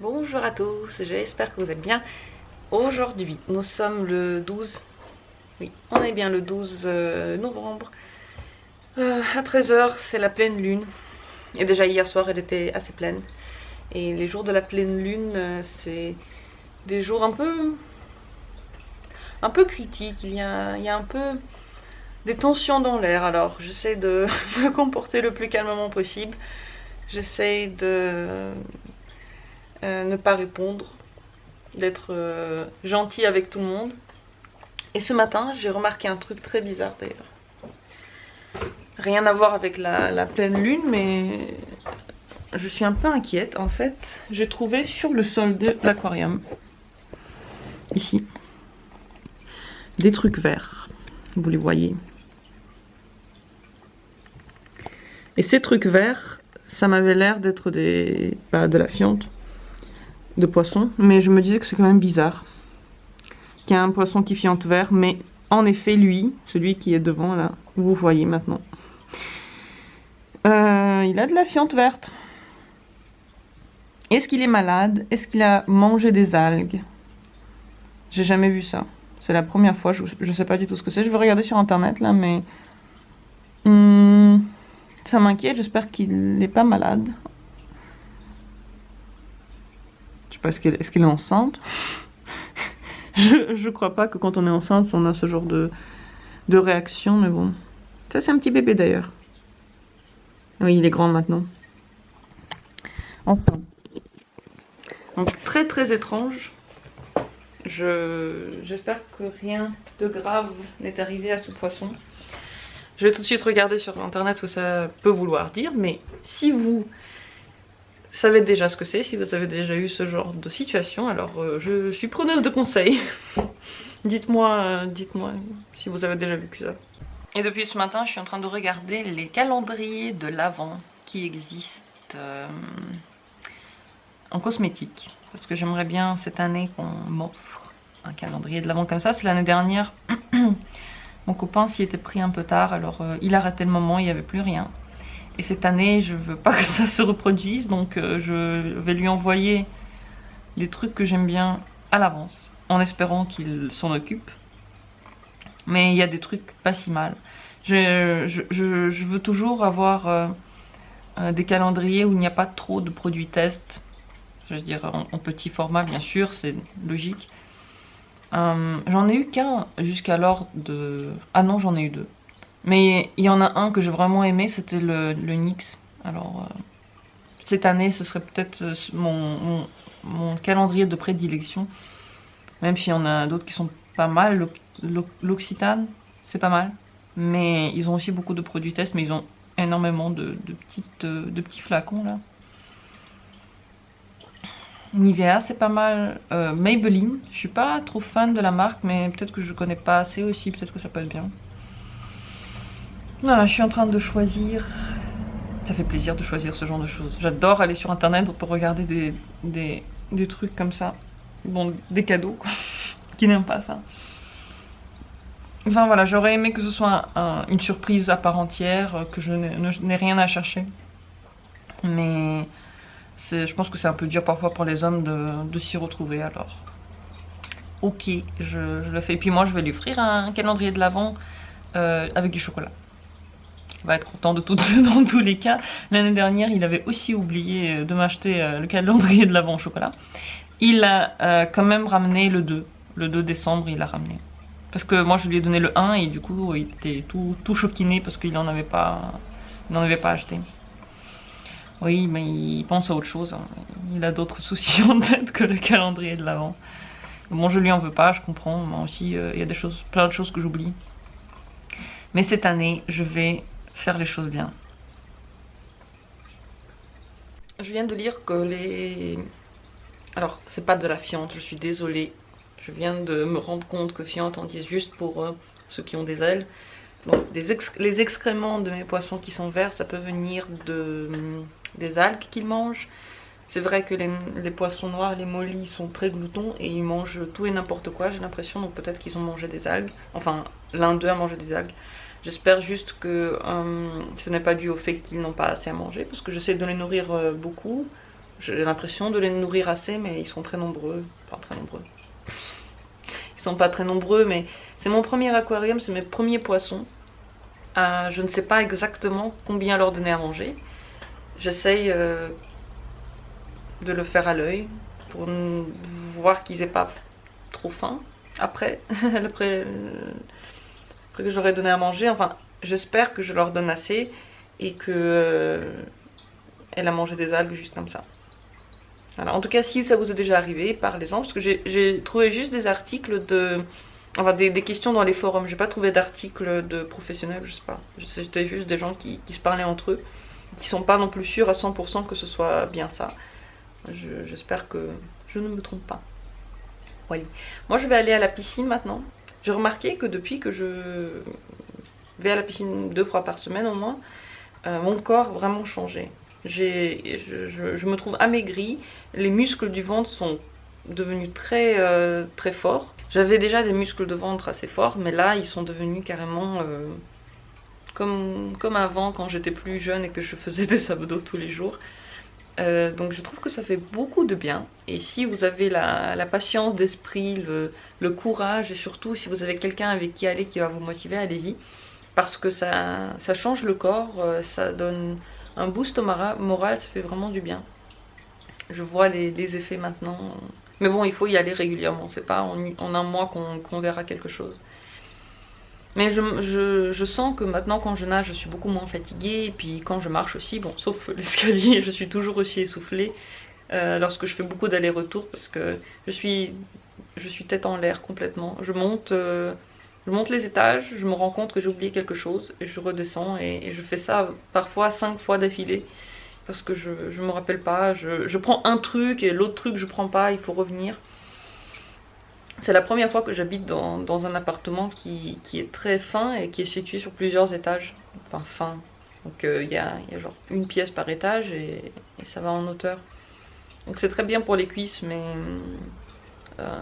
Bonjour à tous, j'espère que vous êtes bien. Aujourd'hui, nous sommes le 12, oui, on est bien le 12 novembre. À 13 h, c'est la pleine lune. Et déjà hier soir, elle était assez pleine. Et les jours de la pleine lune, c'est des jours un peu critiques. Il y a un peu des tensions dans l'air. Alors, j'essaie de me comporter le plus calmement possible. J'essaie de ne pas répondre, d'être gentil avec tout le monde. Et ce matin, j'ai remarqué un truc très bizarre d'ailleurs. Rien à voir avec la pleine lune, mais je suis un peu inquiète. En fait, j'ai trouvé sur le sol de l'aquarium, ici, des trucs verts. Vous les voyez. Et ces trucs verts, ça m'avait l'air d'être de la fiente de poisson, mais je me disais que c'est quand même bizarre qu'il y a un poisson qui fiente vert, mais en effet, lui, celui qui est devant là, vous voyez maintenant, il a de la fiente verte. Est-ce qu'il est malade? Est-ce qu'il a mangé des algues? J'ai jamais vu ça. C'est la première fois, je sais pas du tout ce que c'est. Je vais regarder sur internet là, mais ça m'inquiète. J'espère qu'il n'est pas malade. Je sais pas, est-ce qu'il est enceinte? Je crois pas que quand on est enceinte, on a ce genre de réaction, mais bon. Ça, c'est un petit bébé d'ailleurs. Oui, il est grand maintenant. Enfin. Donc, très très étrange. J'espère que rien de grave n'est arrivé à ce poisson. Je vais tout de suite regarder sur internet ce que ça peut vouloir dire, mais si vous savez déjà ce que c'est, si vous avez déjà eu ce genre de situation, alors je suis preneuse de conseils. Dites-moi si vous avez déjà vécu ça. Et depuis ce matin, je suis en train de regarder les calendriers de l'Avent qui existent en cosmétique. Parce que j'aimerais bien cette année qu'on m'offre un calendrier de l'Avent comme ça. C'est l'année dernière, mon copain s'y était pris un peu tard, alors il arrêtait le moment, il n'y avait plus rien. Et cette année, je veux pas que ça se reproduise, donc je vais lui envoyer les trucs que j'aime bien à l'avance, en espérant qu'il s'en occupe. Mais il y a des trucs pas si mal. Je veux toujours avoir des calendriers où il n'y a pas trop de produits tests. Je veux dire, en petit format, bien sûr, c'est logique. J'en ai eu qu'un jusqu'alors de... Ah non, j'en ai eu deux. Mais il y en a un que j'ai vraiment aimé, c'était le NYX. Alors, cette année, ce serait peut-être mon calendrier de prédilection. Même s'il y en a d'autres qui sont pas mal. L'Occitane, c'est pas mal. Mais ils ont aussi beaucoup de produits tests, mais ils ont énormément de petits flacons là. Nivea, c'est pas mal. Maybelline, je suis pas trop fan de la marque, mais peut-être que je connais pas assez aussi, peut-être que ça peut être bien. Voilà, je suis en train de choisir. Ça fait plaisir de choisir ce genre de choses. J'adore aller sur internet pour regarder des trucs comme ça. Bon, des cadeaux, quoi. Qui n'aiment pas ça. Enfin voilà, j'aurais aimé que ce soit une surprise à part entière, que je n'ai rien à chercher. Mais je pense que c'est un peu dur parfois pour les hommes de s'y retrouver, alors ok, je le fais. Et puis moi, je vais lui offrir un calendrier de l'Avent avec du chocolat. Il va être content de tout dans tous les cas. L'année dernière, il avait aussi oublié de m'acheter le calendrier de l'Avent au chocolat. Il a quand même ramené le 2. Le 2 décembre, il l'a ramené. Parce que moi, je lui ai donné le 1 et du coup, il était tout choquiné parce qu'il n'en avait pas acheté. Oui, mais il pense à autre chose. Hein. Il a d'autres soucis en tête que le calendrier de l'Avent. Bon, je lui en veux pas, je comprends. Moi aussi, il y a plein de choses que j'oublie. Mais cette année, je vais faire les choses bien. Je viens de lire que Alors, c'est pas de la fiente, je suis désolée. Je viens de me rendre compte que fiente en disent juste pour ceux qui ont des ailes. Donc, les excréments de mes poissons qui sont verts, ça peut venir des algues qu'ils mangent. C'est vrai que les poissons noirs, les mollies, sont très gloutons et ils mangent tout et n'importe quoi, j'ai l'impression. Donc peut-être qu'ils ont mangé des algues. Enfin, l'un d'eux a mangé des algues. J'espère juste que ce n'est pas dû au fait qu'ils n'ont pas assez à manger, parce que j'essaie de les nourrir beaucoup. J'ai l'impression de les nourrir assez, mais ils sont très nombreux. Enfin, très nombreux. Ils sont pas très nombreux, mais c'est mon premier aquarium, c'est mes premiers poissons. Je ne sais pas exactement combien leur donner à manger. J'essaye de le faire à l'œil pour voir qu'ils aient pas trop faim après, après que j'aurai donné à manger. Enfin, j'espère que je leur donne assez et que elle a mangé des algues juste comme ça. Voilà. En tout cas, si ça vous est déjà arrivé, parlez-en, parce que j'ai trouvé juste des articles de... Enfin, des questions dans les forums. J'ai pas trouvé d'articles de professionnels, je sais pas. C'était juste des gens qui se parlaient entre eux, qui sont pas non plus sûrs à 100% que ce soit bien ça. J'espère que je ne me trompe pas. Oui. Moi, je vais aller à la piscine maintenant. J'ai remarqué que depuis que je vais à la piscine 2 fois par semaine au moins, mon corps a vraiment changé. Je me trouve amaigrie, les muscles du ventre sont devenus très, très forts. J'avais déjà des muscles de ventre assez forts, mais là ils sont devenus carrément comme avant quand j'étais plus jeune et que je faisais des abdos tous les jours. Donc je trouve que ça fait beaucoup de bien. Et si vous avez la patience d'esprit, le courage et surtout si vous avez quelqu'un avec qui aller qui va vous motiver, allez-y. Parce que ça change le corps, ça donne un boost au moral, ça fait vraiment du bien. Je vois les effets maintenant. Mais bon, il faut y aller régulièrement, c'est pas en un mois qu'on verra quelque chose. Mais je sens que maintenant quand je nage, je suis beaucoup moins fatiguée. Et puis quand je marche aussi, bon, sauf l'escalier, je suis toujours aussi essoufflée. Lorsque je fais beaucoup d'allers-retours, parce que je suis tête en l'air complètement. Je monte les étages, je me rends compte que j'ai oublié quelque chose, et je redescends, et je fais ça parfois 5 fois d'affilée. Parce que je me rappelle pas, je prends un truc et l'autre truc je prends pas, il faut revenir. C'est la première fois que j'habite dans un appartement qui est très fin et qui est situé sur plusieurs étages. Enfin fin, donc il y a genre une pièce par étage et ça va en hauteur. Donc c'est très bien pour les cuisses, mais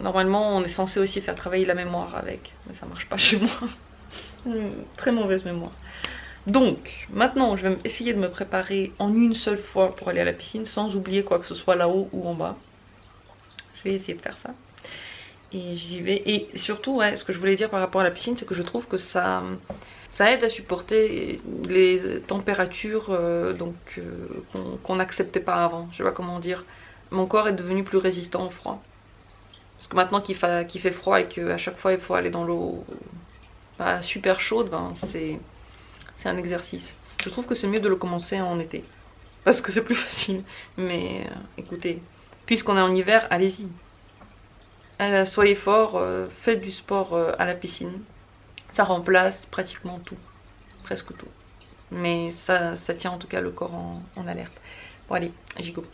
normalement on est censé aussi faire travailler la mémoire avec. Mais ça marche pas chez moi. Une très mauvaise mémoire. Donc, maintenant, je vais essayer de me préparer en une seule fois pour aller à la piscine, sans oublier quoi que ce soit là-haut ou en bas. Je vais essayer de faire ça. Et j'y vais. Et surtout, ouais, ce que je voulais dire par rapport à la piscine, c'est que je trouve que ça aide à supporter les températures qu'on n'acceptait pas avant. Je sais pas comment dire. Mon corps est devenu plus résistant au froid. Parce que maintenant qu'il fait froid et qu'à chaque fois il faut aller dans l'eau super chaude, ben c'est un exercice. Je trouve que c'est mieux de le commencer en été. Parce que c'est plus facile. Mais écoutez, puisqu'on est en hiver, allez-y. Soyez forts, faites du sport à la piscine. Ça remplace pratiquement tout. Presque tout. Mais ça tient en tout cas le corps en alerte. Bon allez, j'y go.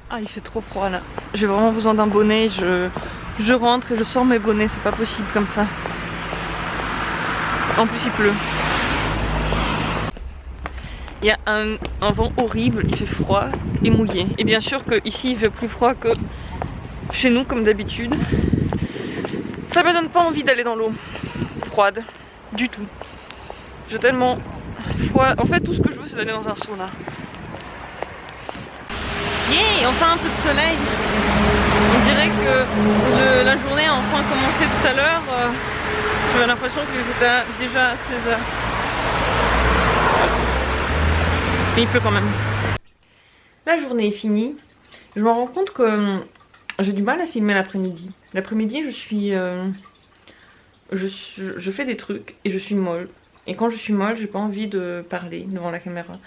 Ah, il fait trop froid là. J'ai vraiment besoin d'un bonnet. Je rentre et je sors mes bonnets. C'est pas possible comme ça. En plus il pleut. Il y a un vent horrible, il fait froid et mouillé. Et bien sûr que ici il fait plus froid que chez nous comme d'habitude. Ça me donne pas envie d'aller dans l'eau froide du tout. J'ai tellement froid. En fait tout ce que je veux c'est d'aller dans un sauna. Yeah, enfin un peu de soleil. On dirait que la journée a enfin commencé tout à l'heure. J'avais l'impression qu'il était déjà à 16h. Mais il pleut quand même. La journée est finie. Je me rends compte que j'ai du mal à filmer l'après-midi. L'après-midi, je fais des trucs et je suis molle. Et quand je suis molle, j'ai pas envie de parler devant la caméra.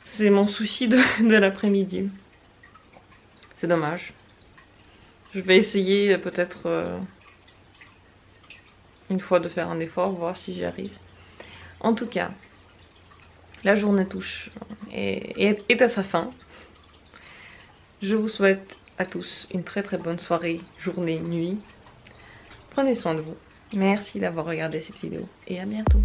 C'est mon souci de l'après-midi. C'est dommage. Je vais essayer peut-être une fois de faire un effort, voir si j'y arrive. En tout cas, la journée touche et est à sa fin. Je vous souhaite à tous une très très bonne soirée, journée, nuit. Prenez soin de vous. Merci d'avoir regardé cette vidéo et à bientôt.